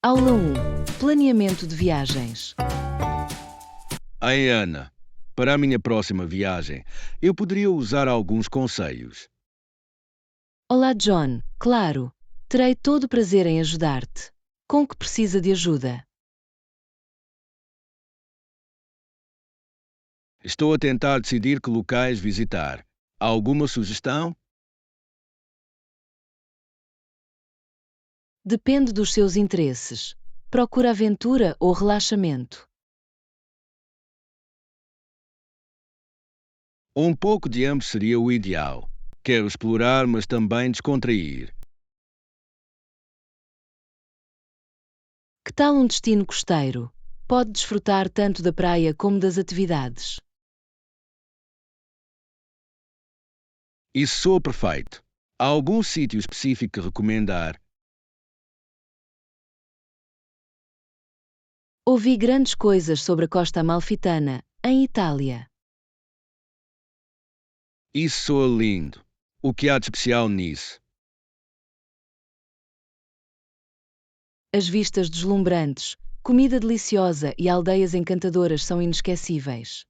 Aula 1. Planeamento de viagens. Ai, Ana, para a minha próxima viagem, eu poderia usar alguns conselhos. Olá, John. Claro, terei todo o prazer em ajudar-te. Com que precisa de ajuda? Estou a tentar decidir que locais visitar. Há alguma sugestão? Depende dos seus interesses. Procura aventura ou relaxamento. Um pouco de ambos seria o ideal. Quero explorar, mas também descontrair. Que tal um destino costeiro? Pode desfrutar tanto da praia como das atividades. Isso soa perfeito. Há algum sítio específico que recomendar? Ouvi grandes coisas sobre a Costa Amalfitana, em Itália. Isso soa lindo. O que há de especial nisso? As vistas deslumbrantes, comida deliciosa e aldeias encantadoras são inesquecíveis.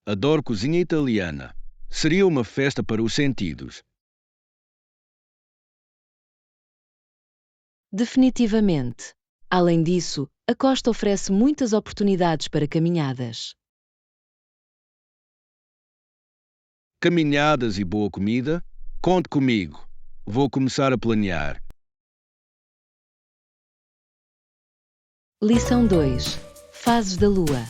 Adoro cozinha italiana. Seria uma festa para os sentidos. Definitivamente. Além disso, a costa oferece muitas oportunidades para caminhadas. Caminhadas e boa comida? Conte comigo. Vou começar a planear. Lição 2. Fases da Lua.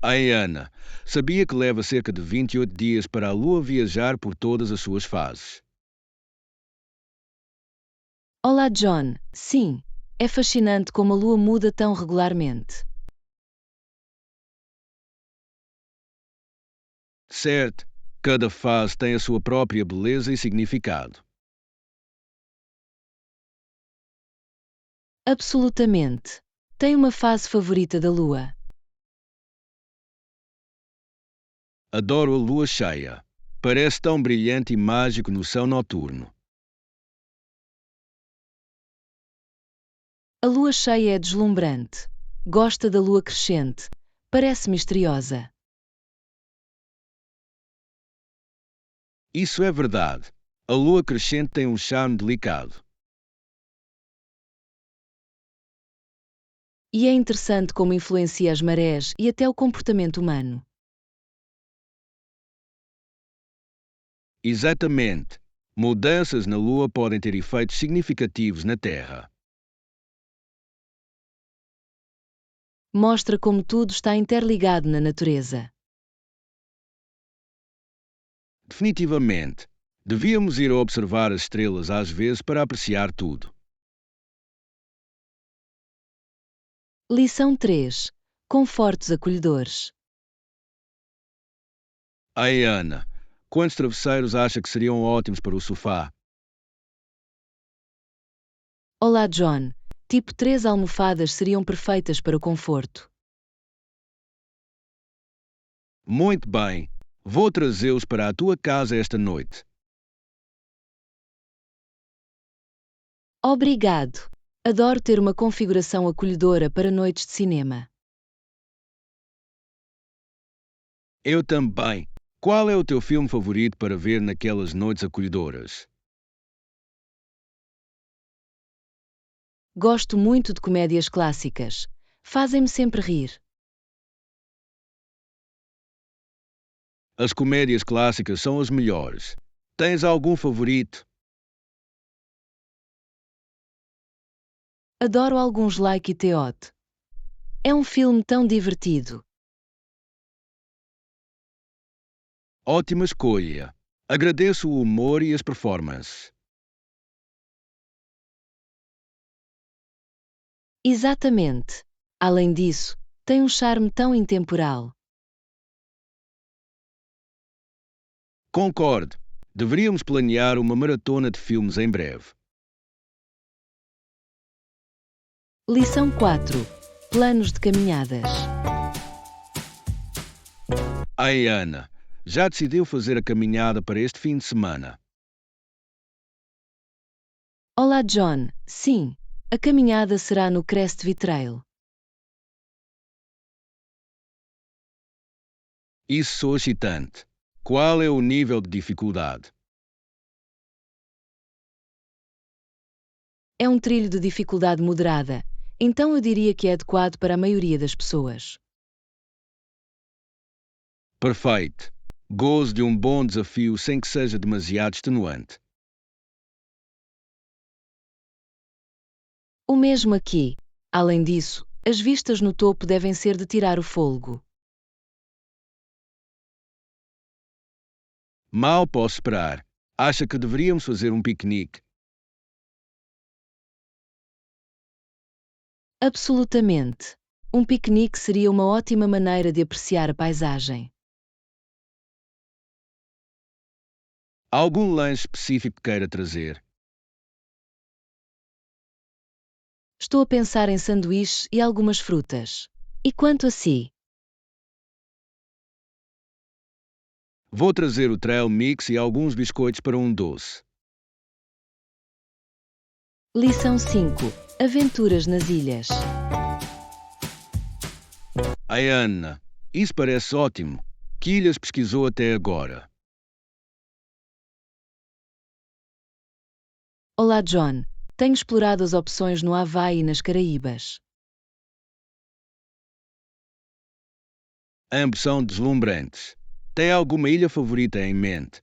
Ai, Ana, sabia que leva cerca de 28 dias para a Lua viajar por todas as suas fases. Olá, John. Sim, é fascinante como a Lua muda tão regularmente. Certo, cada fase tem a sua própria beleza e significado. Absolutamente. Tem uma fase favorita da Lua? Adoro a lua cheia. Parece tão brilhante e mágico no céu noturno. A Lua cheia é deslumbrante. Gosta da Lua crescente. Parece misteriosa. Isso é verdade. A lua crescente tem um charme delicado. E é interessante como influencia as marés e até o comportamento humano. Exatamente. Mudanças na lua podem ter efeitos significativos na Terra. Mostra como tudo está interligado na natureza. Definitivamente. Devíamos ir observar as estrelas às vezes para apreciar tudo. Lição 3. Confortos acolhedores. Ai, Ana, quantos travesseiros acha que seriam ótimos para o sofá? Olá, John. Tipo 3 almofadas seriam perfeitas para o conforto. Muito bem. Vou trazê-los para a tua casa esta noite. Obrigado. Adoro ter uma configuração acolhedora para noites de cinema. Eu também. Qual é o teu filme favorito para ver naquelas noites acolhedoras? Gosto muito de comédias clássicas. Fazem-me sempre rir. As comédias clássicas são as melhores. Tens algum favorito? Adoro alguns Like It Hot. É um filme tão divertido. Ótima escolha. Agradeço o humor e as performances. Exatamente. Além disso, tem um charme tão intemporal. Concordo. Deveríamos planear uma maratona de filmes em breve. Lição 4. Planos de caminhadas. Ai, Ana, já decidiu fazer a caminhada para este fim de semana? Olá, John. Sim, a caminhada será no Crestview Trail. Isso soa excitante. Qual é o nível de dificuldade? É um trilho de dificuldade moderada, então eu diria que é adequado para a maioria das pessoas. Perfeito. Gozo de um bom desafio sem que seja demasiado extenuante. O mesmo aqui. Além disso, as vistas no topo devem ser de tirar o fôlego. Mal posso esperar. Acha que deveríamos fazer um piquenique? Absolutamente. Um piquenique seria uma ótima maneira de apreciar a paisagem. Algum lanche específico que queira trazer? Estou a pensar em sanduíches e algumas frutas. E quanto a si? Vou trazer o trail mix e alguns biscoitos para um doce. Lição 5. Aventuras nas ilhas. Ai, Ana, isso parece ótimo. Que ilhas pesquisou até agora? Olá, John. Tenho explorado as opções no Havaí e nas Caraíbas. Ambos são deslumbrantes. Tem alguma ilha favorita em mente?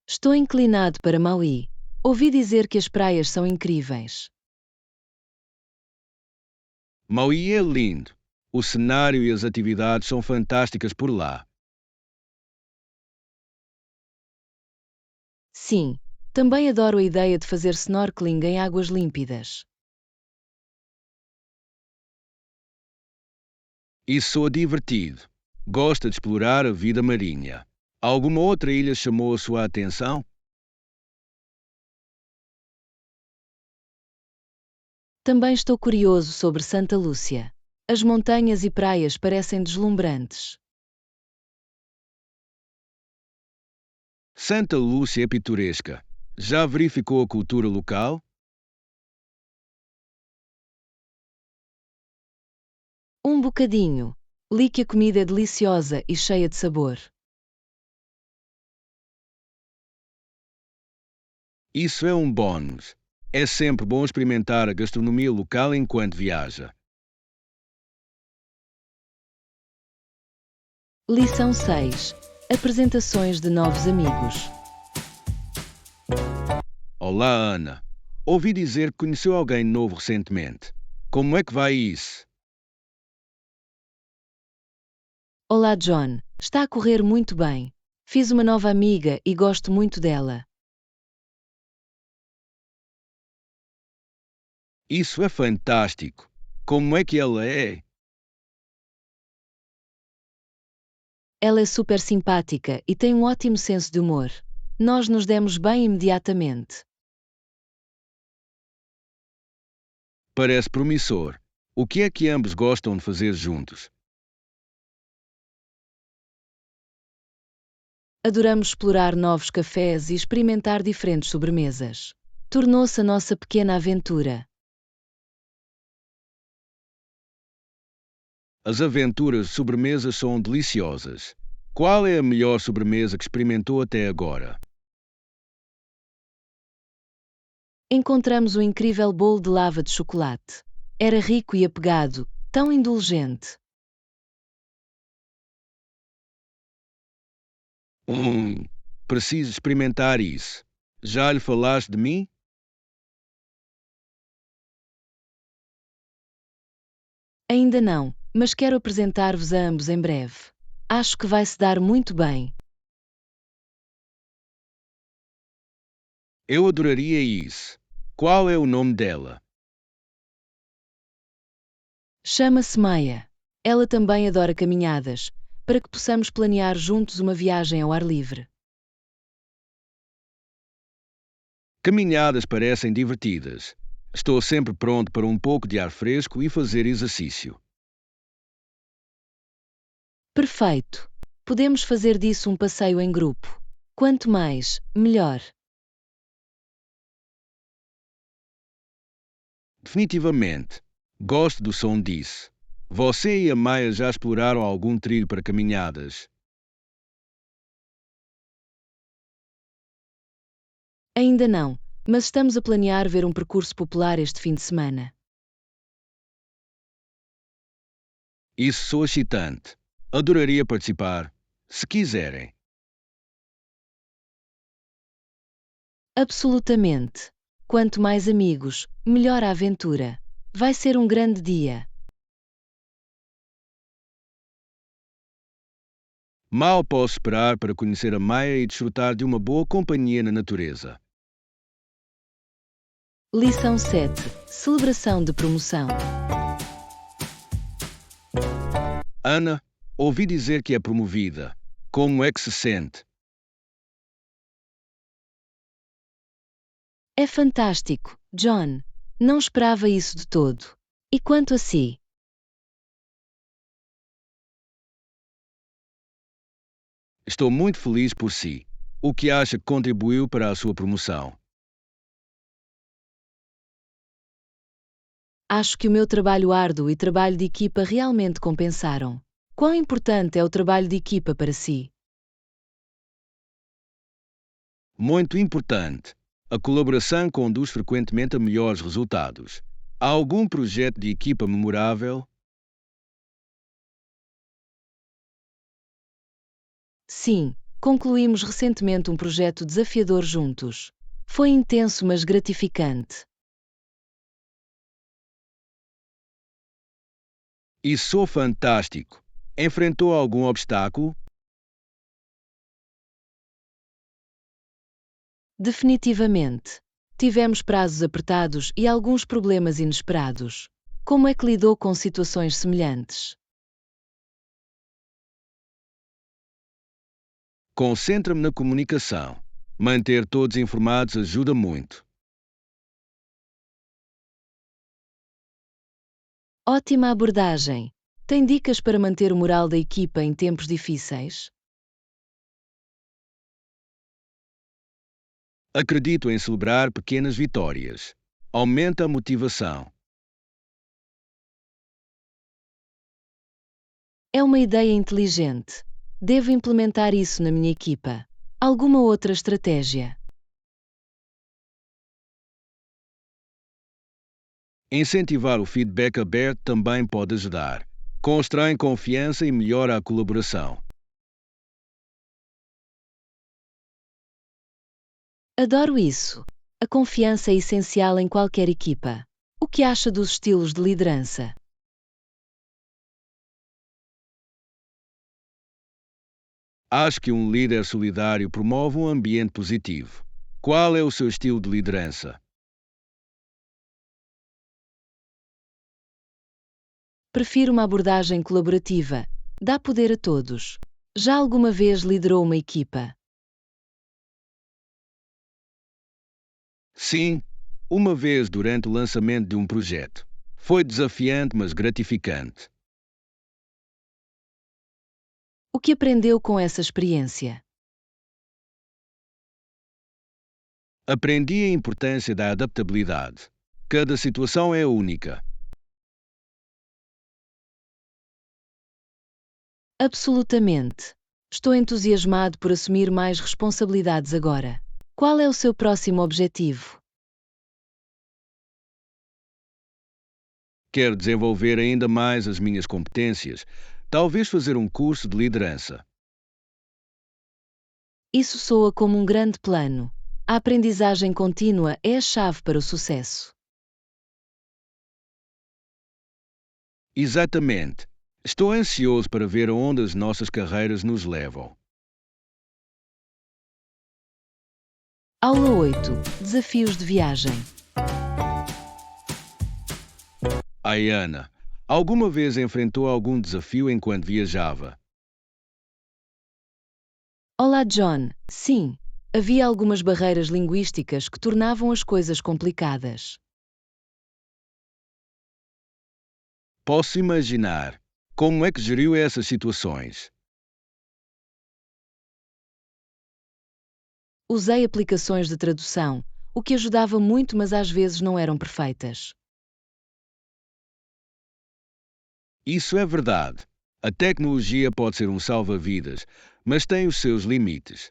Estou inclinado para Maui. Ouvi dizer que as praias são incríveis. Maui é lindo. O cenário e as atividades são fantásticas por lá. Sim, também adoro a ideia de fazer snorkeling em águas límpidas. Isso soa divertido. Gosta de explorar a vida marinha. Alguma outra ilha chamou a sua atenção? Também estou curioso sobre Santa Lúcia. As montanhas e praias parecem deslumbrantes. Santa Lúcia é pitoresca. Já verificou a cultura local? Um bocadinho. Li que a comida é deliciosa e cheia de sabor. Isso é um bônus. É sempre bom experimentar a gastronomia local enquanto viaja. Lição 6. Apresentações de novos amigos. Olá, Ana. Ouvi dizer que conheceu alguém novo recentemente. Como é que vai isso? Olá, John. Está a correr muito bem. Fiz uma nova amiga e gosto muito dela. Isso é fantástico. Como é que ela é? Ela é super simpática e tem um ótimo senso de humor. Nós nos demos bem imediatamente. Parece promissor. O que é que ambos gostam de fazer juntos? Adoramos explorar novos cafés e experimentar diferentes sobremesas. Tornou-se a nossa pequena aventura. As aventuras de sobremesas são deliciosas. Qual é a melhor sobremesa que experimentou até agora? Encontramos um incrível bolo de lava de chocolate. Era rico e apegado, tão indulgente. Hum, preciso experimentar isso. Já lhe falaste de mim? Ainda não, mas quero apresentar-vos a ambos em breve. Acho que vai se dar muito bem. Eu adoraria isso. Qual é o nome dela? Chama-se Maia. Ela também adora caminhadas, para que possamos planear juntos uma viagem ao ar livre. Caminhadas parecem divertidas. Estou sempre pronto para um pouco de ar fresco e fazer exercício. Perfeito! Podemos fazer disso um passeio em grupo. Quanto mais, melhor. Definitivamente. Gosto do som disso. Você e a Maia já exploraram algum trilho para caminhadas? Ainda não, mas estamos a planear ver um percurso popular este fim de semana. Isso soa excitante. Adoraria participar. Se quiserem. Absolutamente. Quanto mais amigos, melhor a aventura. Vai ser um grande dia. Mal posso esperar para conhecer a Maia e desfrutar de uma boa companhia na natureza. Lição 7. Celebração de promoção. Ana, ouvi dizer que é promovida. Como é que se sente? É fantástico, John. Não esperava isso de todo. E quanto a si? Estou muito feliz por si. O que acha que contribuiu para a sua promoção? Acho que o meu trabalho árduo e trabalho de equipa realmente compensaram. Quão importante é o trabalho de equipa para si? Muito importante. A colaboração conduz frequentemente a melhores resultados. Há algum projeto de equipa memorável? Sim, concluímos recentemente um projeto desafiador juntos. Foi intenso, mas gratificante. Isso sou fantástico. Enfrentou algum obstáculo? Definitivamente. Tivemos prazos apertados e alguns problemas inesperados. Como é que lidou com situações semelhantes? Concentra-me na comunicação. Manter todos informados ajuda muito. Ótima abordagem. Tem dicas para manter o moral da equipa em tempos difíceis? Acredito em celebrar pequenas vitórias. Aumenta a motivação. É uma ideia inteligente. Devo implementar isso na minha equipa. Alguma outra estratégia? Incentivar o feedback aberto também pode ajudar. Constrói confiança e melhora a colaboração. Adoro isso. A confiança é essencial em qualquer equipa. O que acha dos estilos de liderança? Acho que um líder solidário promove um ambiente positivo. Qual é o seu estilo de liderança? Prefiro uma abordagem colaborativa. Dá poder a todos. Já alguma vez liderou uma equipa? Sim, uma vez durante o lançamento de um projeto. Foi desafiante, mas gratificante. O que aprendeu com essa experiência? Aprendi a importância da adaptabilidade. Cada situação é única. Absolutamente. Estou entusiasmado por assumir mais responsabilidades agora. Qual é o seu próximo objetivo? Quero desenvolver ainda mais as minhas competências, talvez fazer um curso de liderança. Isso soa como um grande plano. A aprendizagem contínua é a chave para o sucesso. Exatamente. Estou ansioso para ver aonde as nossas carreiras nos levam. Aula 8. Desafios de viagem. Ana, alguma vez enfrentou algum desafio enquanto viajava? Olá, John. Sim, havia algumas barreiras linguísticas que tornavam as coisas complicadas. Posso imaginar. Como é que geriu essas situações? Usei aplicações de tradução, o que ajudava muito, mas às vezes não eram perfeitas. Isso é verdade. A tecnologia pode ser um salva-vidas, mas tem os seus limites.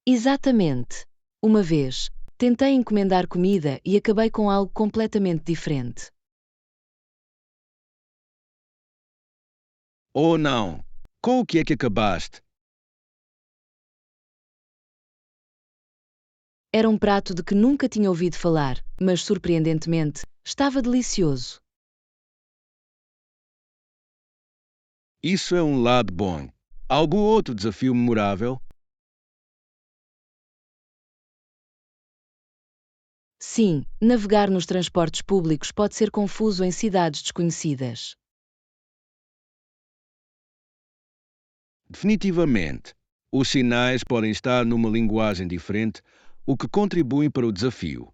Exatamente. Uma vez, tentei encomendar comida e acabei com algo completamente diferente. Ou não? Com o que é que acabaste? Era um prato de que nunca tinha ouvido falar, mas surpreendentemente, estava delicioso. Isso é um lado bom. Algum outro desafio memorável? Sim, navegar nos transportes públicos pode ser confuso em cidades desconhecidas. Definitivamente. Os sinais podem estar numa linguagem diferente, o que contribui para o desafio.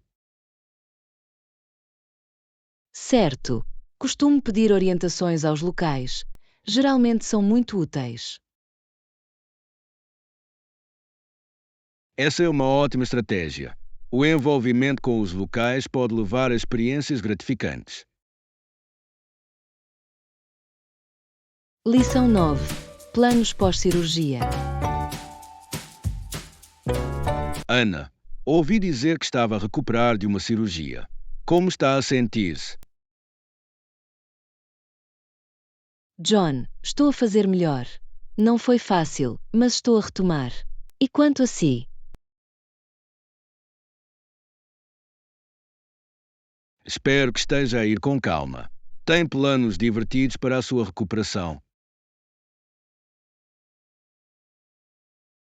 Certo, costumo pedir orientações aos locais. Geralmente são muito úteis. Essa é uma ótima estratégia. O envolvimento com os locais pode levar a experiências gratificantes. Lição 9. Planos pós-cirurgia. Ana, ouvi dizer que estava a recuperar de uma cirurgia. Como está a sentir-se? John, estou a fazer melhor. Não foi fácil, mas estou a retomar. E quanto a si? Espero que esteja a ir com calma. Tem planos divertidos para a sua recuperação.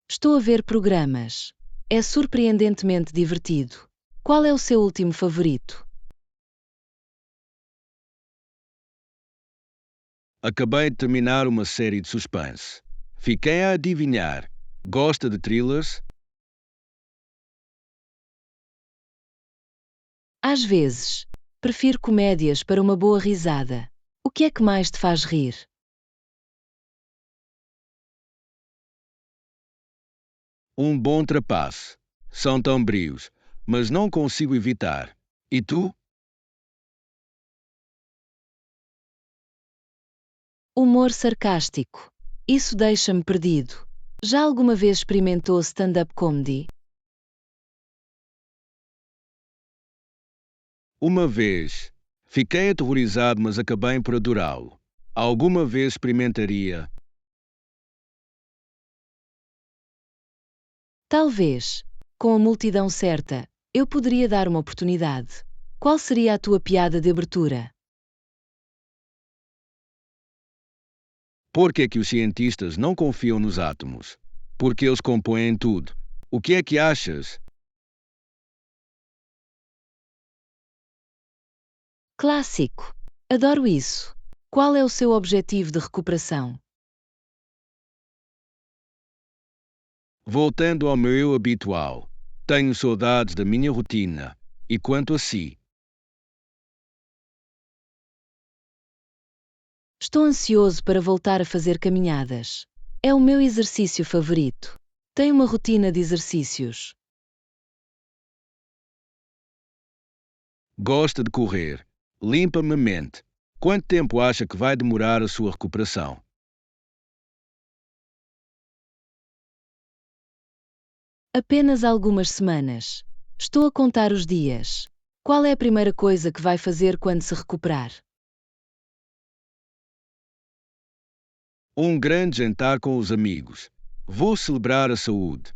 Estou a ver programas. É surpreendentemente divertido. Qual é o seu último favorito? Acabei de terminar uma série de suspense. Fiquei a adivinhar. Gosta de thrillers? Às vezes, prefiro comédias para uma boa risada. O que é que mais te faz rir? Um bom trapace. São tão brios, mas não consigo evitar. E tu? Humor sarcástico. Isso deixa-me perdido. Já alguma vez experimentou stand-up comedy? Uma vez. Fiquei aterrorizado, mas acabei por adorá-lo. Alguma vez experimentaria. Talvez. Com a multidão certa, eu poderia dar uma oportunidade. Qual seria a tua piada de abertura? Por que é que os cientistas não confiam nos átomos? Porque eles compõem tudo. O que é que achas? Clássico. Adoro isso. Qual é o seu objetivo de recuperação? Voltando ao meu eu habitual. Tenho saudades da minha rotina. E quanto a si? Estou ansioso para voltar a fazer caminhadas. É o meu exercício favorito. Tenho uma rotina de exercícios. Gosta de correr. Limpa-me a mente. Quanto tempo acha que vai demorar a sua recuperação? Apenas algumas semanas. Estou a contar os dias. Qual é a primeira coisa que vai fazer quando se recuperar? Um grande jantar com os amigos. Vou celebrar a saúde.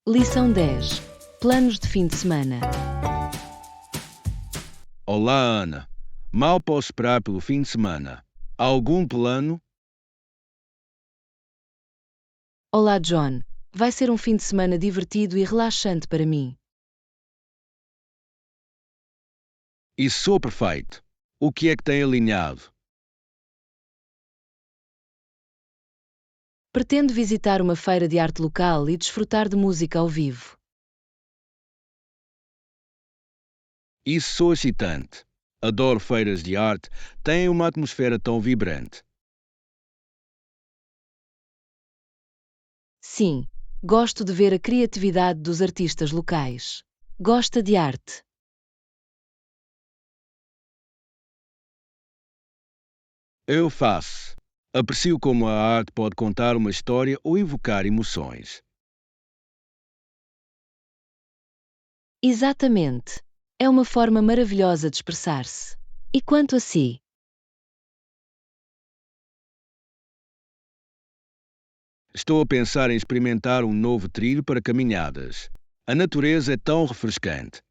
Lição 10. Planos de fim de semana. Olá, Ana. Mal posso esperar pelo fim de semana. Há algum plano? Olá, John. Vai ser um fim de semana divertido e relaxante para mim. Isso sou perfeito. O que é que tem alinhado? Pretendo visitar uma feira de arte local e desfrutar de música ao vivo. Isso sou excitante. Adoro feiras de arte. Têm uma atmosfera tão vibrante. Sim, gosto de ver a criatividade dos artistas locais. Gosta de arte? Eu faço. Aprecio como a arte pode contar uma história ou evocar emoções. Exatamente. É uma forma maravilhosa de expressar-se. E quanto a si? Estou a pensar em experimentar um novo trilho para caminhadas. A natureza é tão refrescante.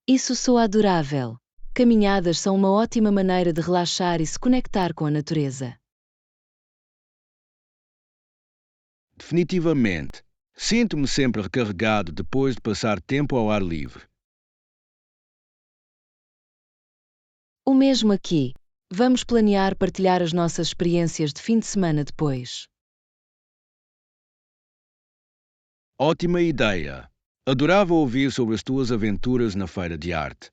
Isso soa adorável. Caminhadas são uma ótima maneira de relaxar e se conectar com a natureza. Definitivamente. Sinto-me sempre recarregado depois de passar tempo ao ar livre. O mesmo aqui. Vamos planear partilhar as nossas experiências de fim de semana depois. Ótima ideia! Adorava ouvir sobre as tuas aventuras na feira de arte.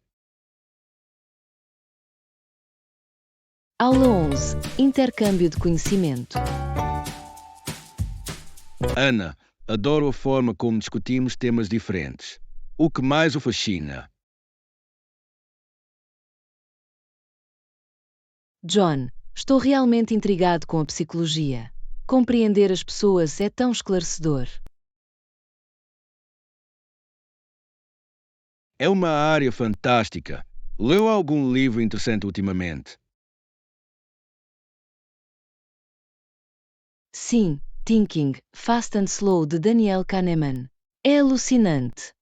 Aula 11. Intercâmbio de conhecimento. Ana, adoro a forma como discutimos temas diferentes. O que mais o fascina? John, estou realmente intrigado com a psicologia. Compreender as pessoas é tão esclarecedor. É uma área fantástica. Leu algum livro interessante ultimamente? Sim, Thinking, Fast and Slow de Daniel Kahneman. É alucinante.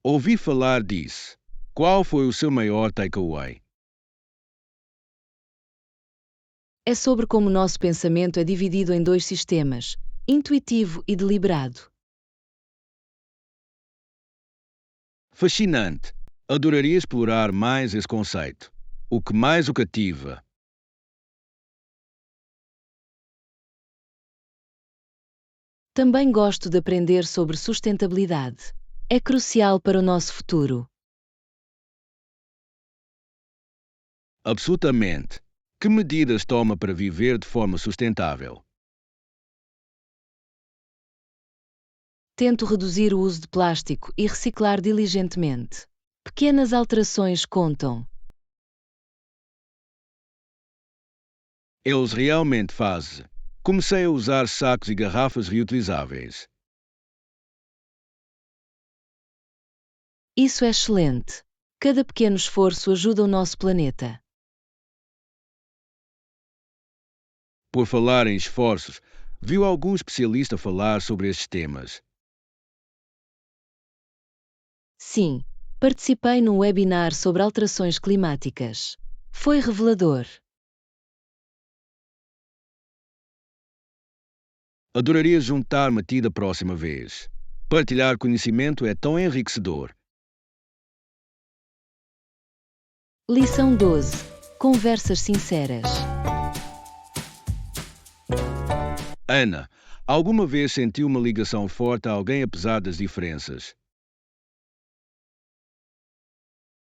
Ouvi falar disso. Qual foi o seu maior takeaway? É sobre como nosso pensamento é dividido em dois sistemas, intuitivo e deliberado. Fascinante. Adoraria explorar mais esse conceito. O que mais o cativa? Também gosto de aprender sobre sustentabilidade. É crucial para o nosso futuro. Absolutamente. Que medidas toma para viver de forma sustentável? Tento reduzir o uso de plástico e reciclar diligentemente. Pequenas alterações contam. Eles realmente fazem. Comecei a usar sacos e garrafas reutilizáveis. Isso é excelente. Cada pequeno esforço ajuda o nosso planeta. Por falar em esforços, viu algum especialista falar sobre estes temas? Sim, participei num webinar sobre alterações climáticas. Foi revelador. Adoraria juntar-me a ti da próxima vez. Partilhar conhecimento é tão enriquecedor. Lição 12. Conversas sinceras. Ana, alguma vez sentiu uma ligação forte a alguém apesar das diferenças?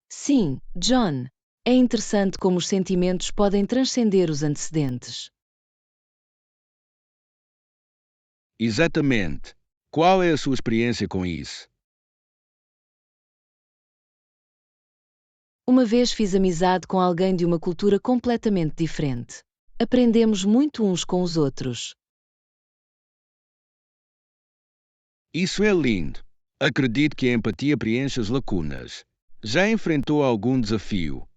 Sim, John. É interessante como os sentimentos podem transcender os antecedentes. Exatamente. Qual é a sua experiência com isso? Uma vez fiz amizade com alguém de uma cultura completamente diferente. Aprendemos muito uns com os outros. Isso é lindo. Acredito que a empatia preenche as lacunas. Já enfrentou algum desafio?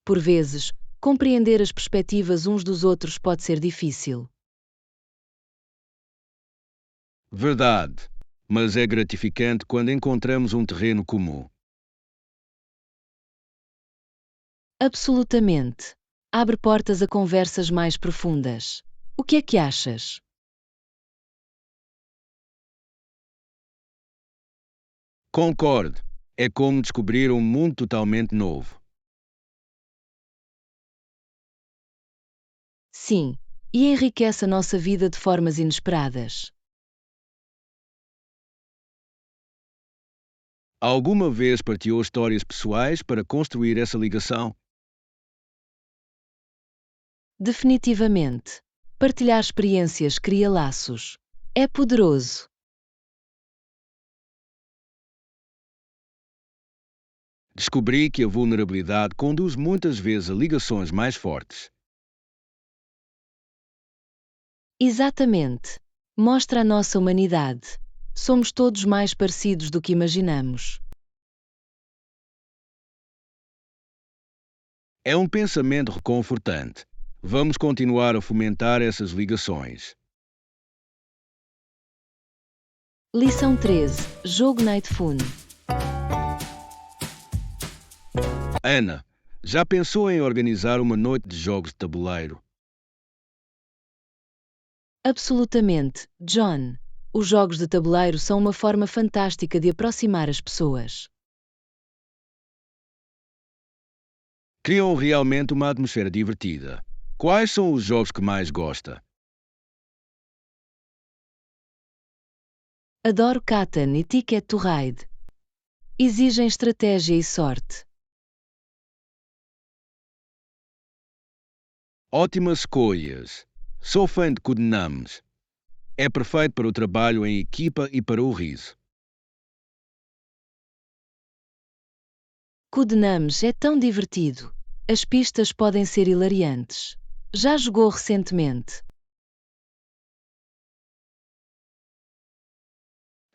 Por vezes, compreender as perspectivas uns dos outros pode ser difícil. Verdade. Mas é gratificante quando encontramos um terreno comum. Absolutamente. Abre portas a conversas mais profundas. O que é que achas? Concordo. É como descobrir um mundo totalmente novo. Sim, e enriquece a nossa vida de formas inesperadas. Alguma vez partilhou histórias pessoais para construir essa ligação? Definitivamente. Partilhar experiências cria laços. É poderoso. Descobri que a vulnerabilidade conduz muitas vezes a ligações mais fortes. Exatamente. Mostra a nossa humanidade. Somos todos mais parecidos do que imaginamos. É um pensamento reconfortante. Vamos continuar a fomentar essas ligações. Lição 13. Jogo Night Fun. Ana, já pensou em organizar uma noite de jogos de tabuleiro? Absolutamente, John. Os jogos de tabuleiro são uma forma fantástica de aproximar as pessoas. Criam realmente uma atmosfera divertida. Quais são os jogos que mais gosta? Adoro Catan e Ticket to Ride. Exigem estratégia e sorte. Ótimas escolhas. Sou fã de Codenames. É perfeito para o trabalho em equipa e para o riso. Codenames é tão divertido. As pistas podem ser hilariantes. Já jogou recentemente?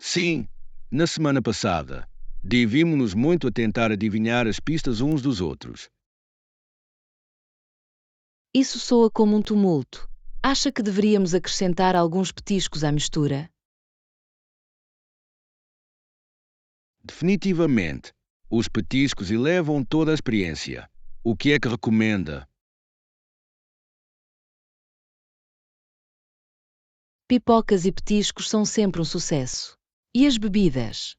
Sim, na semana passada. Divimos-nos muito a tentar adivinhar as pistas uns dos outros. Isso soa como um tumulto. Acha que deveríamos acrescentar alguns petiscos à mistura? Definitivamente. Os petiscos elevam toda a experiência. O que é que recomenda? Pipocas e petiscos são sempre um sucesso. E as bebidas?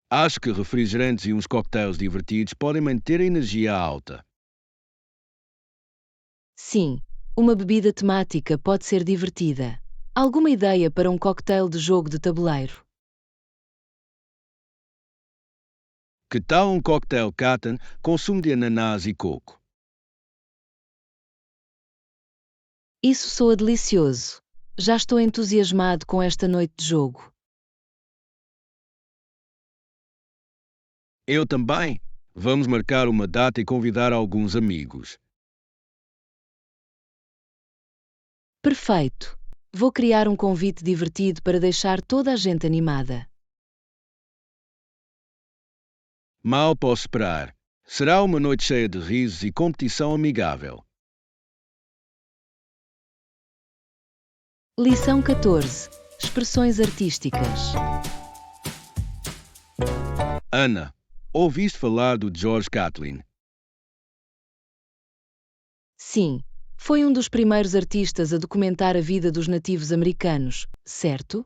Acho que refrigerantes e uns cocktails divertidos podem manter a energia alta. Sim, uma bebida temática pode ser divertida. Alguma ideia para um cocktail de jogo de tabuleiro? Que tal um cocktail Catan com sumo de ananás e coco? Isso soa delicioso. Já estou entusiasmado com esta noite de jogo. Eu também. Vamos marcar uma data e convidar alguns amigos. Perfeito! Vou criar um convite divertido para deixar toda a gente animada. Mal posso esperar. Será uma noite cheia de risos e competição amigável. Lição 14. Expressões artísticas. Ana, ouviste falar do George Catlin? Sim, foi um dos primeiros artistas a documentar a vida dos nativos americanos, certo?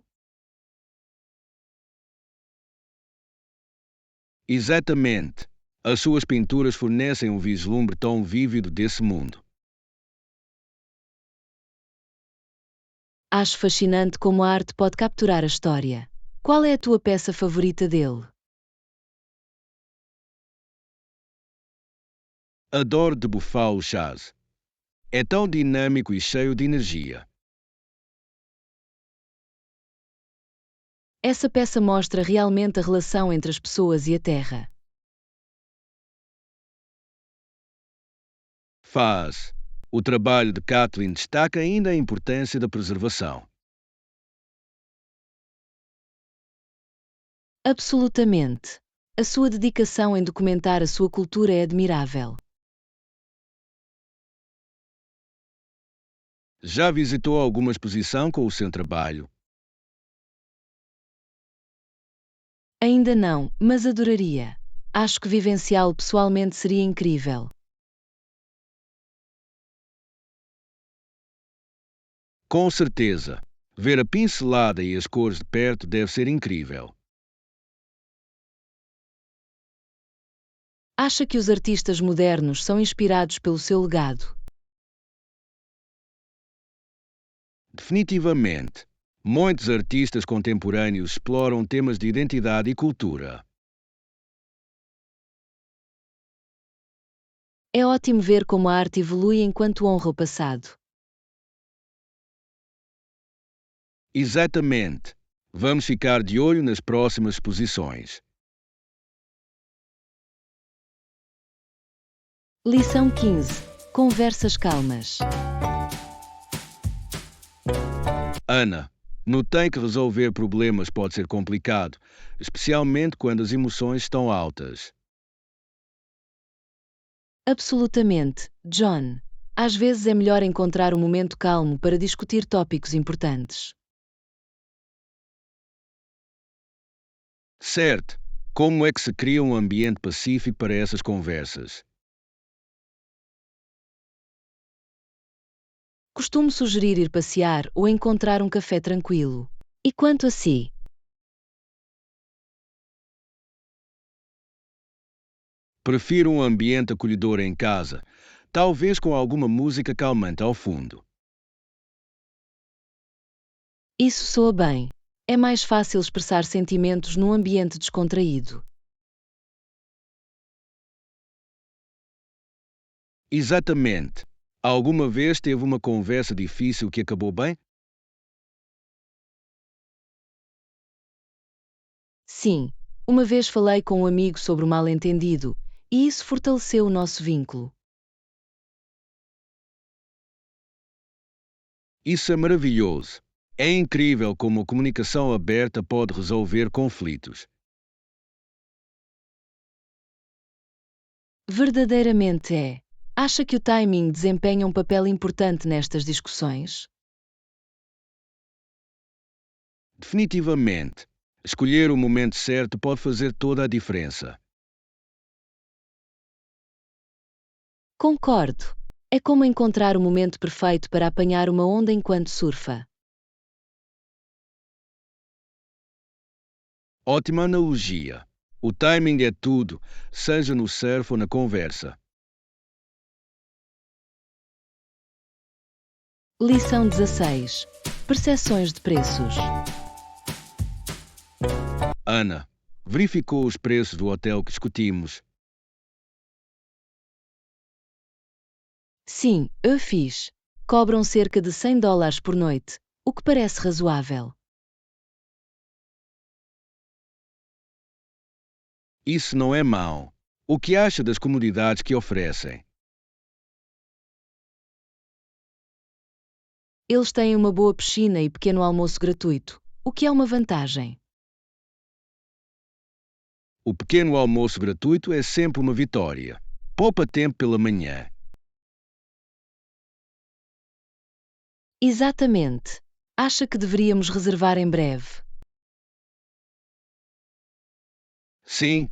Exatamente. As suas pinturas fornecem um vislumbre tão vívido desse mundo. Acho fascinante como a arte pode capturar a história. Qual é a tua peça favorita dele? Adoro debufar o Chaz. É tão dinâmico e cheio de energia. Essa peça mostra realmente a relação entre as pessoas e a terra. Faz. O trabalho de Catlin destaca ainda a importância da preservação. Absolutamente. A sua dedicação em documentar a sua cultura é admirável. Já visitou alguma exposição com o seu trabalho? Ainda não, mas adoraria. Acho que vivenciá-lo pessoalmente seria incrível. Com certeza. Ver a pincelada e as cores de perto deve ser incrível. Acha que os artistas modernos são inspirados pelo seu legado? Definitivamente. Muitos artistas contemporâneos exploram temas de identidade e cultura. É ótimo ver como a arte evolui enquanto honra o passado. Exatamente. Vamos ficar de olho nas próximas exposições. Lição 15. Conversas calmas. Ana, notei que resolver problemas pode ser complicado, especialmente quando as emoções estão altas. Absolutamente, John. Às vezes é melhor encontrar um momento calmo para discutir tópicos importantes. Certo. Como é que se cria um ambiente pacífico para essas conversas? Costumo sugerir ir passear ou encontrar um café tranquilo. E quanto a si? Prefiro um ambiente acolhedor em casa, talvez com alguma música calmante ao fundo. Isso soa bem. É mais fácil expressar sentimentos num ambiente descontraído. Exatamente. Alguma vez teve uma conversa difícil que acabou bem? Sim, uma vez falei com um amigo sobre o mal-entendido, e isso fortaleceu o nosso vínculo. Isso é maravilhoso. É incrível como a comunicação aberta pode resolver conflitos. Verdadeiramente é. Acha que o timing desempenha um papel importante nestas discussões? Definitivamente. Escolher o momento certo pode fazer toda a diferença. Concordo. É como encontrar o momento perfeito para apanhar uma onda enquanto surfa. Ótima analogia. O timing é tudo, seja no surf ou na conversa. Lição 16. Percepções de preços. Ana, verificou os preços do hotel que discutimos. Sim, eu fiz. Cobram cerca de $100 por noite, o que parece razoável. Isso não é mau. O que acha das comodidades que oferecem? Eles têm uma boa piscina e pequeno almoço gratuito, o que é uma vantagem. O pequeno almoço gratuito é sempre uma vitória. Poupa tempo pela manhã. Exatamente. Acha que deveríamos reservar em breve? Sim,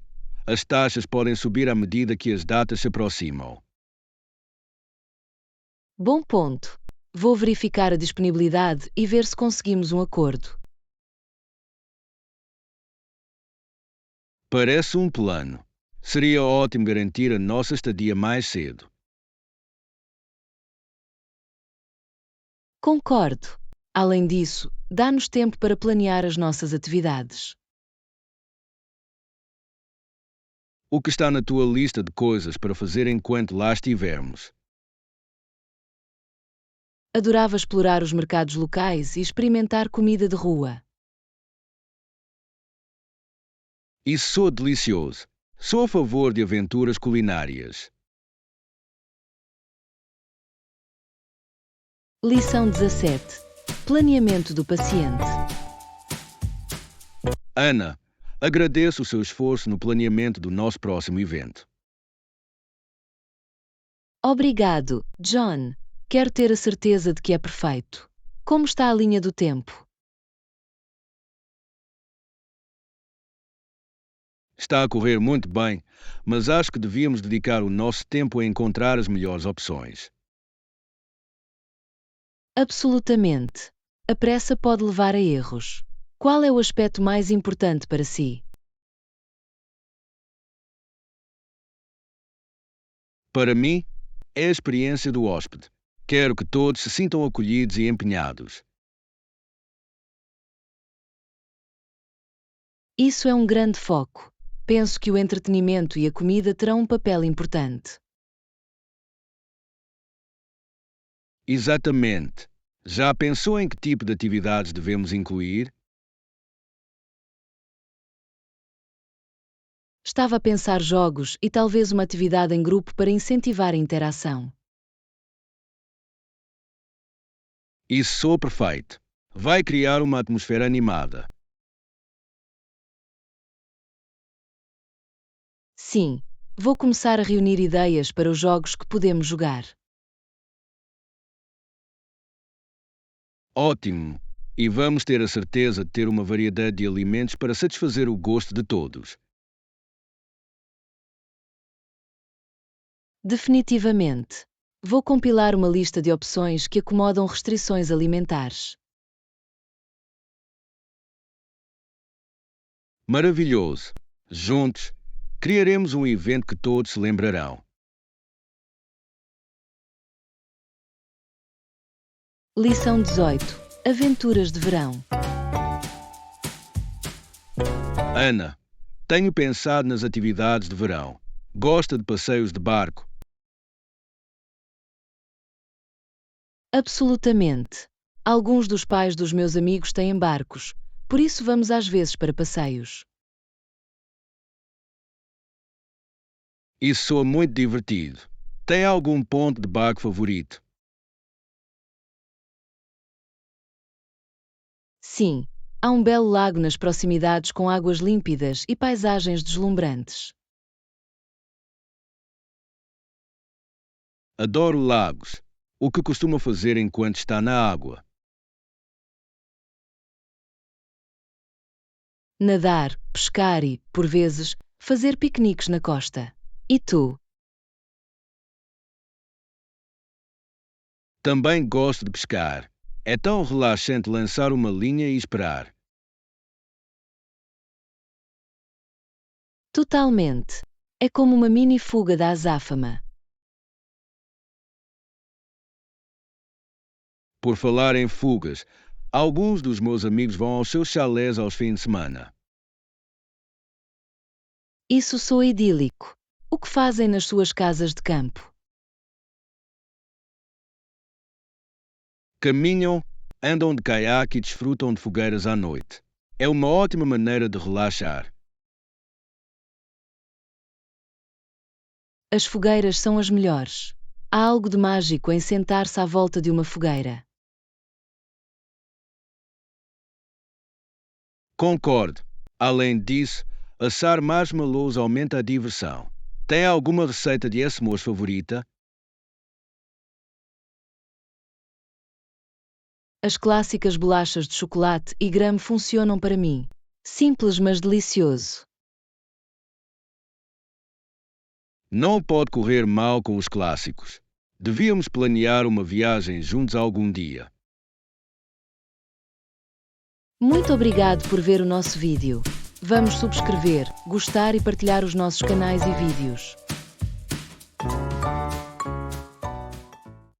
as taxas podem subir à medida que as datas se aproximam. Bom ponto. Vou verificar a disponibilidade e ver se conseguimos um acordo. Parece um plano. Seria ótimo garantir a nossa estadia mais cedo. Concordo. Além disso, dá-nos tempo para planear as nossas atividades. O que está na tua lista de coisas para fazer enquanto lá estivermos? Adorava explorar os mercados locais e experimentar comida de rua. Isso soa delicioso. Sou a favor de aventuras culinárias. Lição 17. Planeamento do paciente. Ana, agradeço o seu esforço no planeamento do nosso próximo evento. Obrigado, John. Quero ter a certeza de que é perfeito. Como está a linha do tempo? Está a correr muito bem, mas acho que devíamos dedicar o nosso tempo a encontrar as melhores opções. Absolutamente. A pressa pode levar a erros. Qual é o aspecto mais importante para si? Para mim, é a experiência do hóspede. Quero que todos se sintam acolhidos e empenhados. Isso é um grande foco. Penso que o entretenimento e a comida terão um papel importante. Exatamente. Já pensou em que tipo de atividades devemos incluir? Estava a pensar jogos e talvez uma atividade em grupo para incentivar a interação. Isso soa perfeito. Vai criar uma atmosfera animada. Sim, vou começar a reunir ideias para os jogos que podemos jogar. Ótimo! E vamos ter a certeza de ter uma variedade de alimentos para satisfazer o gosto de todos. Definitivamente. Vou compilar uma lista de opções que acomodam restrições alimentares. Maravilhoso! Juntos, criaremos um evento que todos se lembrarão. Lição 18. Aventuras de verão. Ana, tenho pensado nas atividades de verão. Gosta de passeios de barco? Absolutamente. Alguns dos pais dos meus amigos têm barcos, por isso vamos às vezes para passeios. Isso soa muito divertido. Tem algum ponto de barco favorito? Sim, há um belo lago nas proximidades com águas límpidas e paisagens deslumbrantes. Adoro lagos. O que costuma fazer enquanto está na água? Nadar, pescar e, por vezes, fazer piqueniques na costa. E tu? Também gosto de pescar. É tão relaxante lançar uma linha e esperar. Totalmente. É como uma mini fuga da azáfama. Por falar em fugas, alguns dos meus amigos vão aos seus chalés aos fins de semana. Isso soa idílico. O que fazem nas suas casas de campo? Caminham, andam de caiaque e desfrutam de fogueiras à noite. É uma ótima maneira de relaxar. As fogueiras são as melhores. Há algo de mágico em sentar-se à volta de uma fogueira. Concordo. Além disso, assar marshmallows aumenta a diversão. Tem alguma receita de Eskimos favorita? As clássicas bolachas de chocolate e grama funcionam para mim. Simples, mas delicioso. Não pode correr mal com os clássicos. Devíamos planear uma viagem juntos algum dia. Muito obrigado por ver o nosso vídeo. Vamos subscrever, gostar e partilhar os nossos canais e vídeos.